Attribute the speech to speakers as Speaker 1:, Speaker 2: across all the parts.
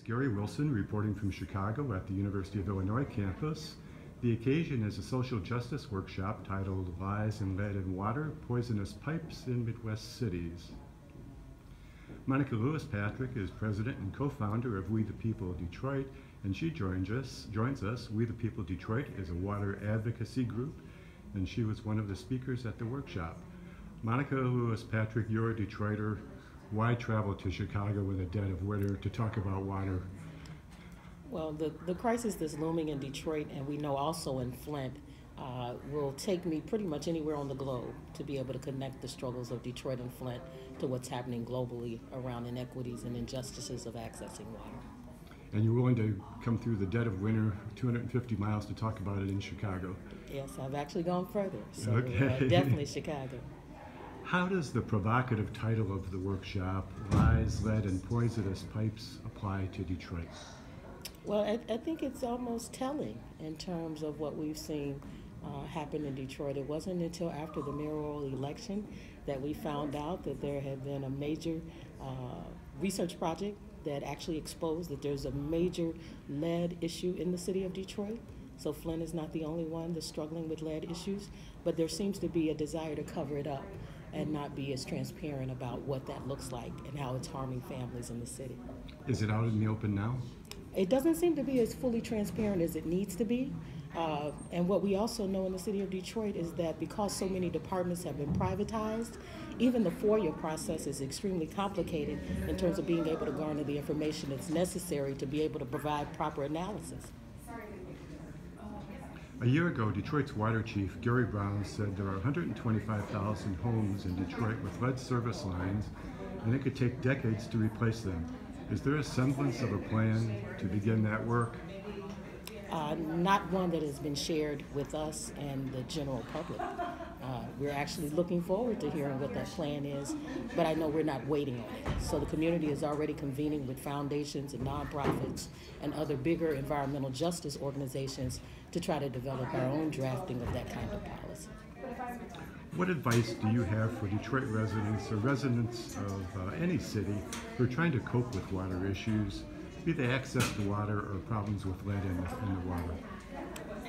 Speaker 1: Gary Wilson reporting from Chicago at the University of Illinois campus. The occasion is a social justice workshop titled Lies in Lead and Water, Poisonous Pipes in Midwest Cities. Monica Lewis-Patrick is president and co-founder of We the People of Detroit, and she joins us. We the People of Detroit is a water advocacy group, and she was one of the speakers at the workshop. Monica Lewis-Patrick, you're a Detroiter. Why travel to Chicago in the dead of winter to talk about water?
Speaker 2: Well, the crisis that's looming in Detroit, and we know also in Flint, will take me pretty much anywhere on the globe to be able to connect the struggles of Detroit and Flint to what's happening globally around inequities and injustices of accessing water.
Speaker 1: And you're willing to come through the dead of winter, 250 miles to talk about it in Chicago?
Speaker 2: Yes, I've actually gone further, so
Speaker 1: okay.
Speaker 2: Definitely Chicago.
Speaker 1: How does the provocative title of the workshop, Lies, Lead, and Poisonous Pipes, apply to Detroit?
Speaker 2: Well, I think it's almost telling in terms of what we've seen happen in Detroit. It wasn't until after the mayoral election that we found out that there had been a major research project that actually exposed that there's a major lead issue in the city of Detroit. So Flint is not the only one that's struggling with lead issues, but there seems to be a desire to cover it up and not be as transparent about what that looks like and how it's harming families in the city.
Speaker 1: Is it out in the open now?
Speaker 2: It doesn't seem to be as fully transparent as it needs to be. And what we also know in the city of Detroit is that because so many departments have been privatized, even the FOIA process is extremely complicated in terms of being able to garner the information that's necessary to be able to provide proper analysis.
Speaker 1: A year ago, Detroit's water chief, Gary Brown, said there are 125,000 homes in Detroit with lead service lines, and it could take decades to replace them. Is there a semblance of a plan to begin that work?
Speaker 2: Not one that has been shared with us and the general public. We're actually looking forward to hearing what that plan is, but I know we're not waiting on it. So the community is already convening with foundations and nonprofits and other bigger environmental justice organizations to try to develop our own drafting of that kind of policy.
Speaker 1: What advice do you have for Detroit residents or residents of any city who are trying to cope with water issues, be they access to water or problems with lead in the water?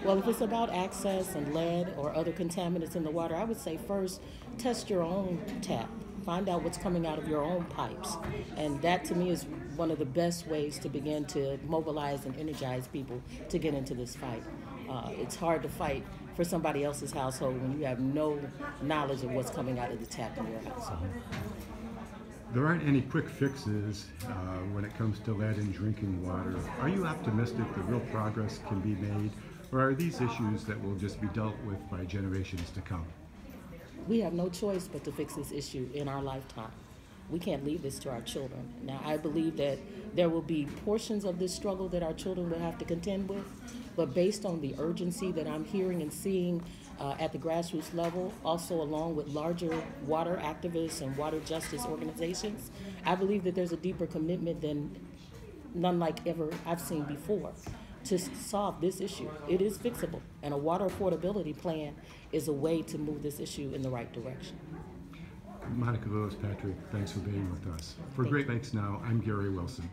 Speaker 2: Well, if it's about access and lead or other contaminants in the water, I would say first test your own tap. Find out what's coming out of your own pipes. And that to me is one of the best ways to begin to mobilize and energize people to get into this fight. It's hard to fight for somebody else's household when you have no knowledge of what's coming out of the tap in your household.
Speaker 1: There aren't any quick fixes when it comes to lead in drinking water. Are you optimistic that real progress can be made, or are these issues that will just be dealt with by generations to come?
Speaker 2: We have no choice but to fix this issue in our lifetime. We can't leave this to our children. Now, I believe that there will be portions of this struggle that our children will have to contend with, but based on the urgency that I'm hearing and seeing at the grassroots level, also along with larger water activists and water justice organizations, I believe that there's a deeper commitment than none like ever I've seen before to solve this issue. It is fixable, and a water affordability plan is a way to move this issue in the right direction.
Speaker 1: Monica Lewis-Patrick, thanks for being with us. For Great Lakes Now, I'm Gary Wilson.